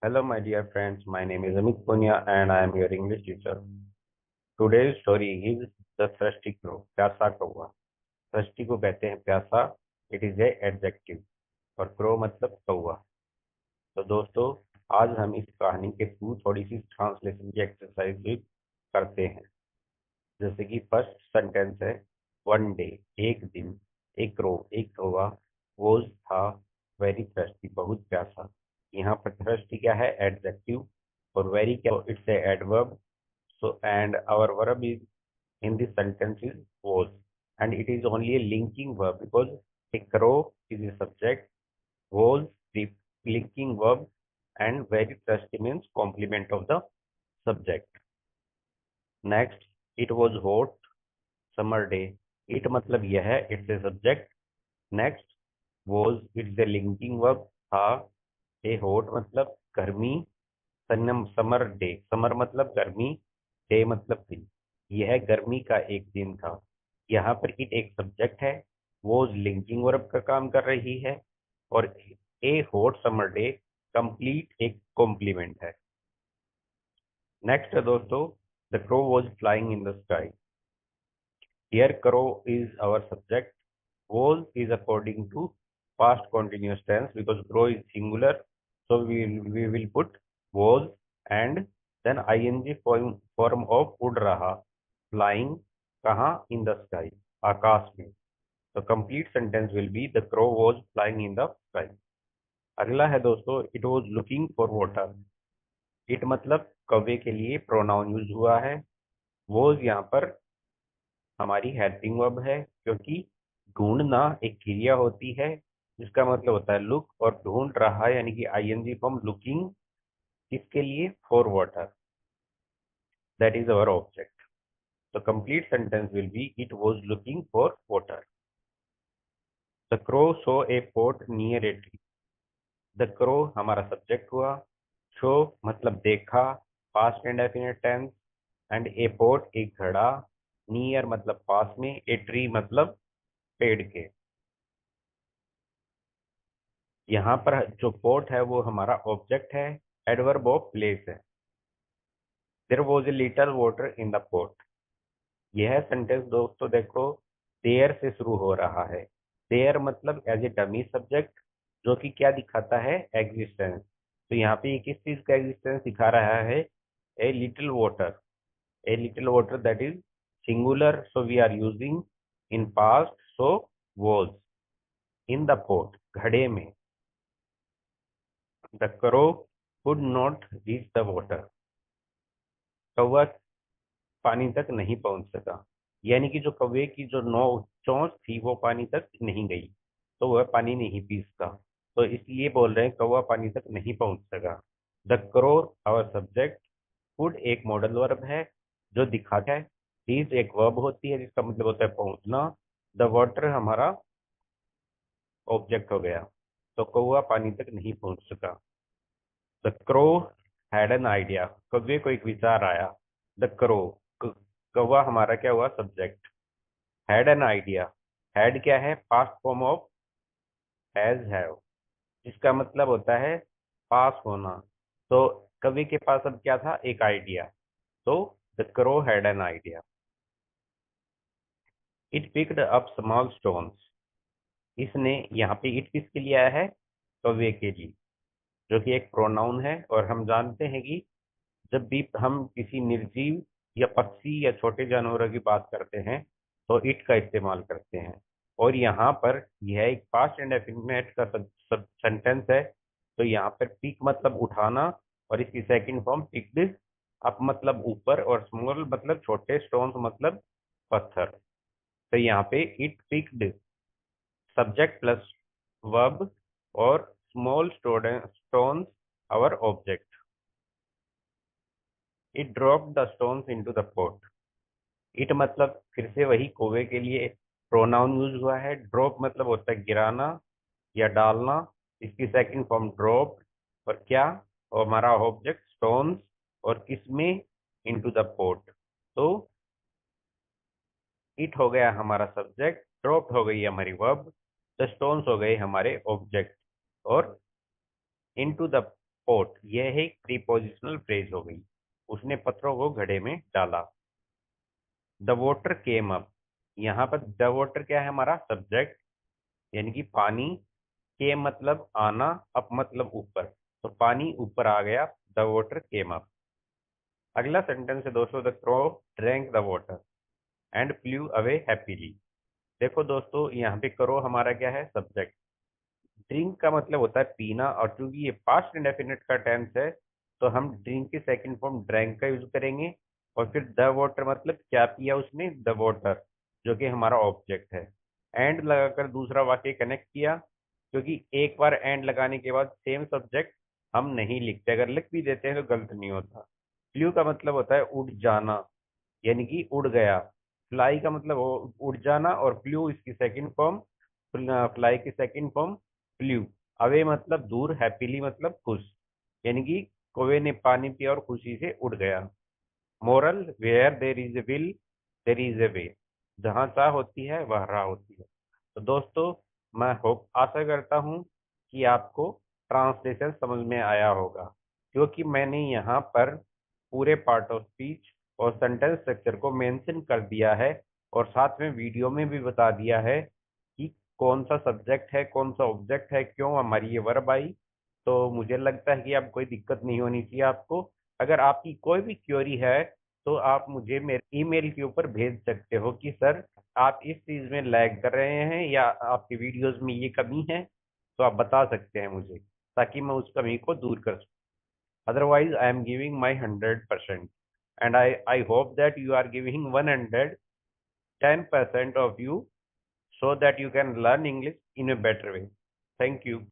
Hello, my dear friends. My name is Amit Punya and I am your English teacher. Today's story is The Thirsty Crow. प्यासा कौवा। thirsty को कहते हैं प्यासा। It is a adjective और crow मतलब कौवा। तो दोस्तों, आज हम इस कहानी के थ्रू थोड़ी सी ट्रांसलेशन की एक्सरसाइज करते हैं। जैसे कि फर्स्ट सेंटेंस है, वन डे, एक दिन, एक क्रो, एक कौवा, वोज था, वेरी थर्स्टी, बहुत प्यासा। यहाँ पर थर्स्टी क्या है? एडजेक्टिव। और वेरी क्या? It's a adverb. So, and our verb is in this sentence is was, and it is only a linking verb because a crow is a subject, was the linking verb, and very thirsty means complement of the subject. Next, it was hot summer day. It मतलब यह है, it's a subject. Next, was it's a linking verb, था, a hot मतलब गर्मी, summer day, summer मतलब गर्मी, day मतलब दिन। यह गर्मी का एक दिन था। यहाँ पर इट एक सब्जेक्ट है, वो लिंकिंग वर्ब का काम कर रही है, और a hot summer day complete एक कॉम्प्लीमेंट है। नेक्स्ट है दोस्तों, the crow was flying in the sky. Here crow is our subject, was is according to past continuous tense because crow is singular, so we will put was, and then ing form of उड़ रहा, flying, कहाँ? in the sky, आकाश में। तो complete sentence will be the crow was flying in the sky। अगला है दोस्तों, it was looking for water। it मतलब कौवे के लिए प्रोनाउन यूज हुआ है। was यहाँ पर हमारी हेल्पिंग वर्ब है, क्योंकि ढूंढना एक क्रिया होती है जिसका मतलब होता है लुक, और ढूंढ रहा यानी कि आईएनजी फॉर्म लुकिंग, इसके लिए for water, that is our object. तो complete sentence will be it was looking for water. The crow saw a pot near a tree. The crow हमारा सब्जेक्ट हुआ, शो मतलब देखा, past indefinite tense, and a pot एक घड़ा, near मतलब पास में, a tree मतलब पेड़ के। यहाँ पर जो पोर्ट है वो हमारा ऑब्जेक्ट है, एडवर्ब ऑफ प्लेस है। There was a little water in the pot. यह सेंटेंस दोस्तों देखो, देयर से शुरू हो रहा है। देयर मतलब एज ए डमी सब्जेक्ट, जो कि क्या दिखाता है? एग्जिस्टेंस। तो यहाँ पे ये किस चीज का एग्जिस्टेंस दिखा रहा है? A little water. A little water that is singular, so we are using in past, so was in the pot, घड़े में। The crow could not reach the water. कौवा पानी तक नहीं पहुंच सका, यानी कि जो कौवे की जो नौ चोंच थी वो पानी तक नहीं गई, तो वह पानी नहीं पी सका। तो इसलिए बोल रहे हैं कौवा पानी तक नहीं पहुंच सका। The crow our subject, could एक मॉडल वर्ब है जो दिखाता है, रीच एक वर्ब होती है जिसका मतलब होता है पहुंचना, द वाटर हमारा ऑब्जेक्ट हो गया। तो कौवा पानी तक नहीं पहुंच सका। The crow had an idea. कौवे को एक विचार आया। द क्रो, कौवा हमारा क्या हुआ? Subject. Had an idea, had क्या है? Past form of has, have, जिसका मतलब होता है पास होना। तो कवि के पास अब क्या था? एक आइडिया। तो the crow had an idea. It picked up small stones. इसने, यहाँ पे इट किसके लिए आया है? कौवे के लिए, जो कि एक प्रोनाउन है। और हम जानते हैं कि जब भी हम किसी निर्जीव या पक्षी या छोटे जानवरों की बात करते हैं तो इट का इस्तेमाल करते हैं। और यहाँ पर यह एक पास्ट एंड डेफिनेट का सेंटेंस है, तो यहाँ पर पिक मतलब उठाना, और इसकी सेकंड फॉर्म पिक्ड अप मतलब ऊपर, और स्मॉल मतलब छोटे, स्टोन्स मतलब पत्थर। तो यहाँ पे it picked subject plus verb, और small stones our object. It drop the stones into the pot. It मतलब फिर से वही कौवे के लिए प्रोनाउन यूज हुआ है। ड्रॉप मतलब होता है गिराना या डालना, इसकी सेकंड फॉर्म ड्रॉप, और क्या? और हमारा ऑब्जेक्ट स्टोन्स, और किसमें? Into the pot. तो इट हो गया हमारा सब्जेक्ट, ड्रॉप हो गई हमारी वर्ब, द स्टोन्स हो गए हमारे ऑब्जेक्ट, और इनटू द पोट, यह है एक प्रीपोजिशनल फ्रेज हो गई। उसने पत्थरों को घड़े में डाला। द वॉटर केम अप, यहाँ पर द वॉटर क्या है, हमारा सब्जेक्ट, यानी कि पानी। केम मतलब आना, अप मतलब ऊपर, तो पानी ऊपर आ गया। The water came up. अगला सेंटेंस है दोस्तों, the crow drank the water and flu away happily. देखो दोस्तों, यहाँ पे करो हमारा क्या है, सब्जेक्ट। ड्रिंक का मतलब होता है पीना, और चूंकि ये पास्ट इंडेफिनिट का टेंस है, तो हम ड्रिंक की सेकंड फॉर्म ड्रैंक का यूज करेंगे। और फिर द वाटर मतलब क्या पिया उसने, द वाटर, जो कि हमारा ऑब्जेक्ट है। एंड लगाकर दूसरा वाक्य कनेक्ट किया, क्योंकि एक बार एंड लगाने के बाद सेम सब्जेक्ट हम नहीं लिखते, अगर लिख भी देते हैं तो गलत नहीं होता। फ्लू का मतलब होता है उड़ जाना, यानी कि उड़ गया। फ्लाई का मतलब उड़ जाना, और फ्लू इसकी सेकंड फॉर्म, फ्लाई की सेकंड फॉर्म फ्लू। अवे मतलब दूर, हैप्पीली मतलब खुश, यानी कि कौवे ने पानी पिया और खुशी से उड़ गया। Moral, where there is a will there is a way, जहां चाह होती है वह राह होती है। तो दोस्तों, मैं होप आशा करता हूं कि आपको ट्रांसलेशन समझ में आया होगा, क्योंकि मैंने यहाँ पर पूरे पार्ट ऑफ स्पीच और सेंटेंस स्ट्रक्चर को मेंशन कर दिया है, और साथ में वीडियो में भी बता दिया है कि कौन सा सब्जेक्ट है, कौन सा ऑब्जेक्ट है, क्यों हमारी ये वर्ब आई। तो मुझे लगता है कि अब कोई दिक्कत नहीं होनी चाहिए आपको। अगर आपकी कोई भी क्वेरी है, तो आप मुझे मेरे ईमेल के ऊपर भेज सकते हो कि सर, आप इस चीज़ में लैग कर रहे हैं या आपके वीडियोस में ये कमी है, तो आप बता सकते हैं मुझे, ताकि मैं उस कमी को दूर कर सकूँ। Otherwise, I am giving my 100%, and I hope that you are giving 110% of you, so that you can learn English in a better way. Thank you.